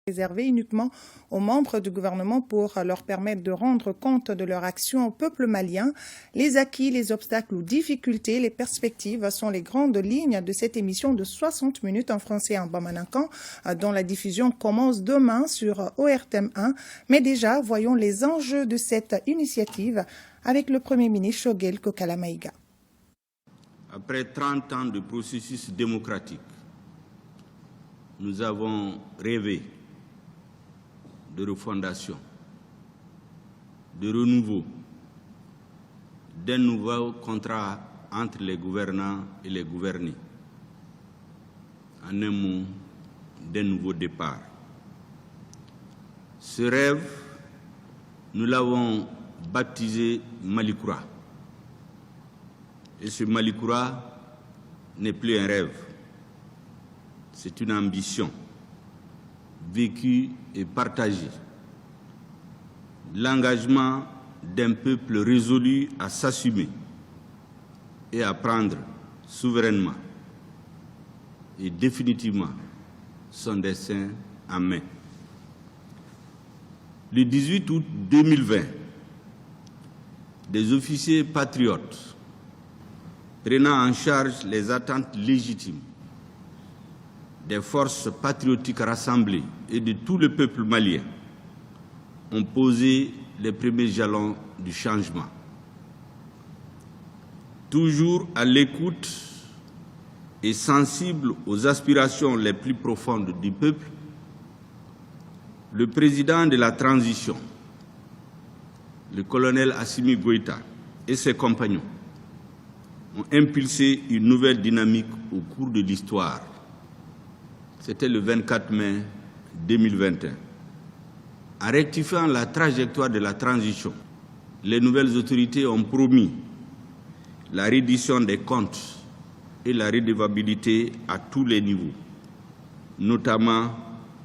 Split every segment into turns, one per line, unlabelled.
réservé uniquement aux membres du gouvernement pour leur permettre de rendre compte de leur action au peuple malien. Les acquis, les obstacles ou difficultés, les perspectives sont les grandes lignes de cette émission de 60 minutes en français et en bamanankan, dont la diffusion commence demain sur ORTM 1. Mais déjà, voyons les enjeux de cette initiative avec le Premier ministre Shogel Kokala Maïga.
Après 30 ans de processus démocratique, nous avons rêvé de refondation, de renouveau, d'un nouveau contrat entre les gouvernants et les gouvernés. En un mot, d'un nouveau départ. Ce rêve, nous l'avons baptisé Malikoura. Et ce Malikoura n'est plus un rêve, c'est une ambition vécue et partagée. L'engagement d'un peuple résolu à s'assumer et à prendre souverainement et définitivement son destin en main. Le 18 août 2020, des officiers patriotes prenant en charge les attentes légitimes des forces patriotiques rassemblées et de tout le peuple malien ont posé les premiers jalons du changement. Toujours à l'écoute et sensible aux aspirations les plus profondes du peuple, le président de la transition, le colonel Assimi Goïta et ses compagnons ont impulsé une nouvelle dynamique au cours de l'histoire. C'était le 24 mai 2021. En rectifiant la trajectoire de la transition, les nouvelles autorités ont promis la reddition des comptes et la redevabilité à tous les niveaux, notamment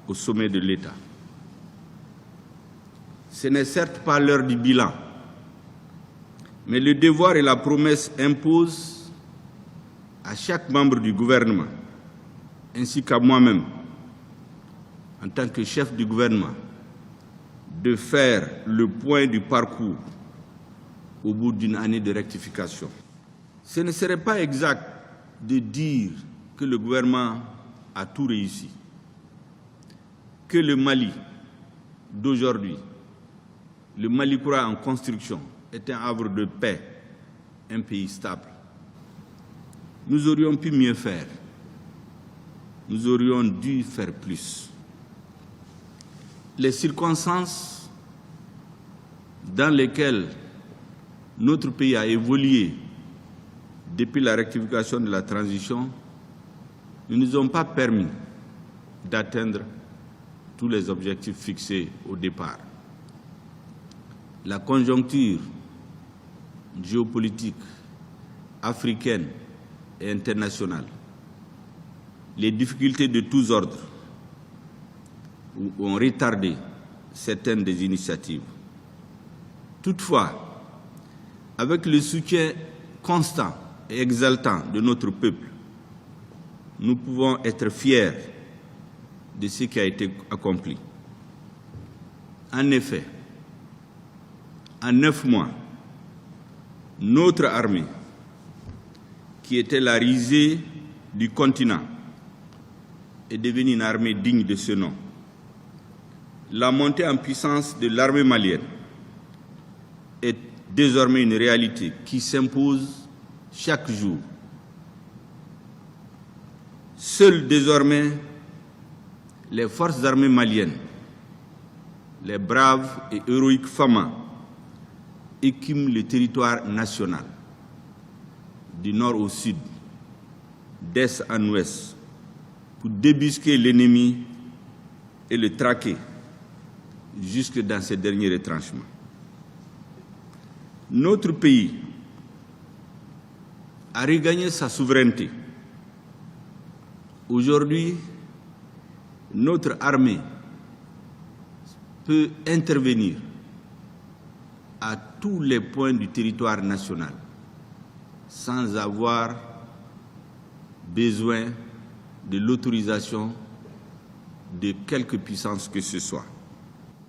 au sommet de l'État. Ce n'est certes pas l'heure du bilan, mais le devoir et la promesse imposent à chaque membre du gouvernement, ainsi qu'à moi-même, en tant que chef du gouvernement, de faire le point du parcours au bout d'une année de rectification. Ce ne serait pas exact de dire que le gouvernement a tout réussi, que le Mali d'aujourd'hui, le Malikoura en construction, est un havre de paix, un pays stable. Nous aurions pu mieux faire. Nous aurions dû faire plus. Les circonstances dans lesquelles notre pays a évolué depuis la rectification de la transition ne nous ont pas permis d'atteindre tous les objectifs fixés au départ. La conjoncture géopolitique africaine et internationale, les difficultés de tous ordres ont retardé certaines des initiatives. Toutefois, avec le soutien constant et exaltant de notre peuple, nous pouvons être fiers de ce qui a été accompli. En effet, en 9 mois, notre armée, qui était la risée du continent, est devenue une armée digne de ce nom. La montée en puissance de l'armée malienne est désormais une réalité qui s'impose chaque jour. Seules désormais les forces armées maliennes, les braves et héroïques FAMA, écument le territoire national, du nord au sud, d'est en ouest, pour débusquer l'ennemi et le traquer jusque dans ses derniers retranchements. Notre pays a regagné sa souveraineté. Aujourd'hui, notre armée peut intervenir à tous les points du territoire national sans avoir besoin de l'autorisation de quelque puissance que ce soit.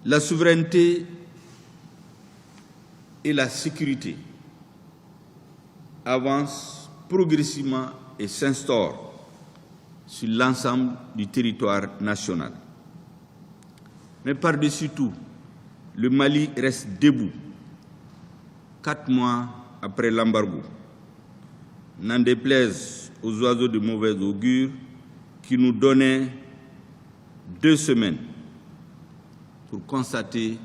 La souveraineté et la sécurité avancent progressivement et s'instaurent sur l'ensemble du territoire national. Mais par-dessus tout, le Mali reste debout 4 mois après l'embargo. N'en déplaise aux oiseaux de mauvais augure qui nous donnaient 2 semaines pour constater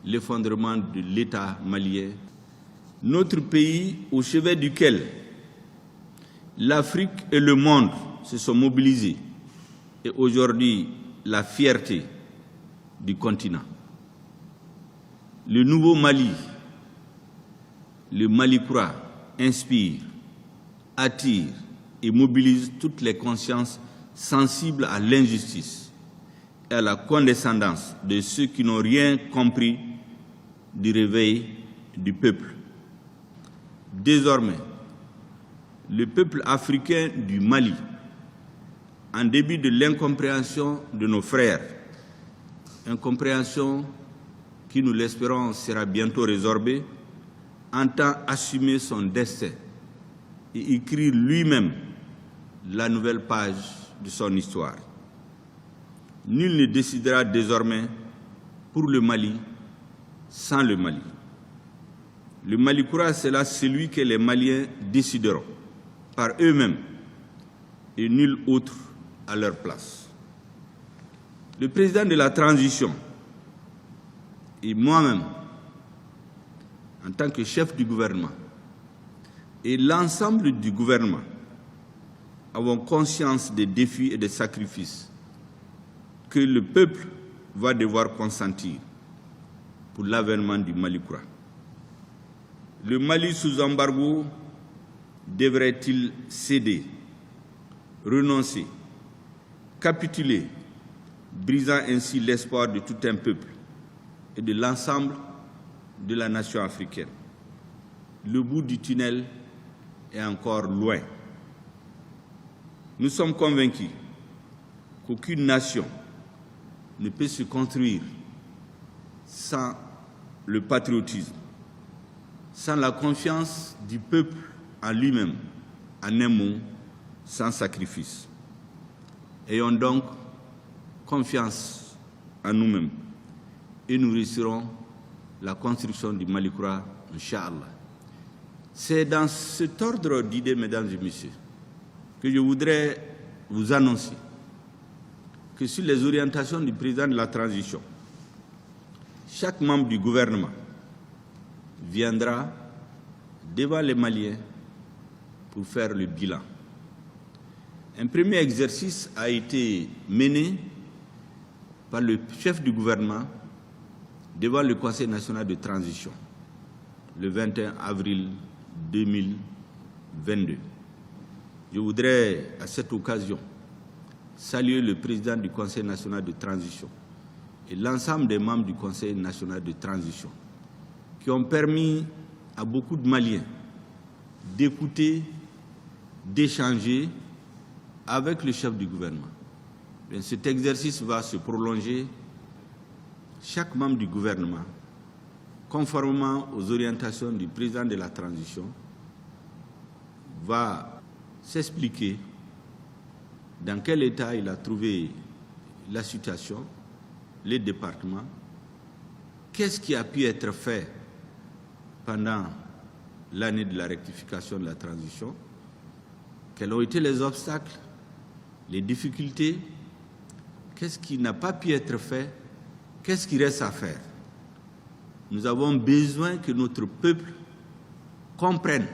l'effondrement de l'État malien, notre pays au chevet duquel l'Afrique et le monde se sont mobilisés est aujourd'hui la fierté du continent. Le nouveau Mali, le Mali-Kura, inspire, attire et mobilise toutes les consciences sensibles à l'injustice et à la condescendance de ceux qui n'ont rien compris du réveil du peuple. Désormais, le peuple africain du Mali, en dépit de l'incompréhension de nos frères, incompréhension qui, nous l'espérons, sera bientôt résorbée, entend assumer son destin et écrire lui-même la nouvelle page de son histoire. Nul ne décidera désormais pour le Mali sans le Mali. Le Mali-Kura, c'est là celui que les Maliens décideront par eux-mêmes et nul autre à leur place. Le président de la transition et moi-même, en tant que chef du gouvernement, et l'ensemble du gouvernement avons conscience des défis et des sacrifices que le peuple va devoir consentir pour l'avènement du Mali-Kura. Le Mali sous embargo devrait-il céder, renoncer, capituler, brisant ainsi l'espoir de tout un peuple et de l'ensemble de la nation africaine? Le bout du tunnel est encore loin. Nous sommes convaincus qu'aucune nation ne peut se construire sans le patriotisme, sans la confiance du peuple en lui-même, en un mot, sans sacrifice. Ayons donc confiance en nous-mêmes et nous réussirons la construction du Mali-Kura, Inch'Allah. C'est dans cet ordre d'idées, mesdames et messieurs, que je voudrais vous annoncer que sur les orientations du président de la transition, chaque membre du gouvernement viendra devant les Maliens pour faire le bilan. Un premier exercice a été mené par le chef du gouvernement devant le Conseil national de transition le 21 avril 2022. Je voudrais à cette occasion saluer le président du Conseil national de transition et l'ensemble des membres du Conseil national de transition qui ont permis à beaucoup de Maliens d'écouter, d'échanger avec le chef du gouvernement. Bien, cet exercice va se prolonger. Chaque membre du gouvernement, conformément aux orientations du président de la transition, va s'expliquer dans quel état il a trouvé la situation, les départements, qu'est-ce qui a pu être fait pendant l'année de la rectification de la transition, quels ont été les obstacles, les difficultés, qu'est-ce qui n'a pas pu être fait, qu'est-ce qui reste à faire. Nous avons besoin que notre peuple comprenne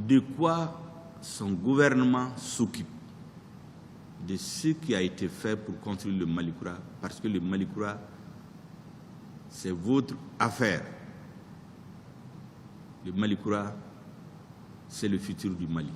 de quoi son gouvernement s'occupe, de ce qui a été fait pour construire le Mali-Kura, parce que le Mali-Kura, c'est votre affaire. Le Mali-Kura, c'est le futur du Mali.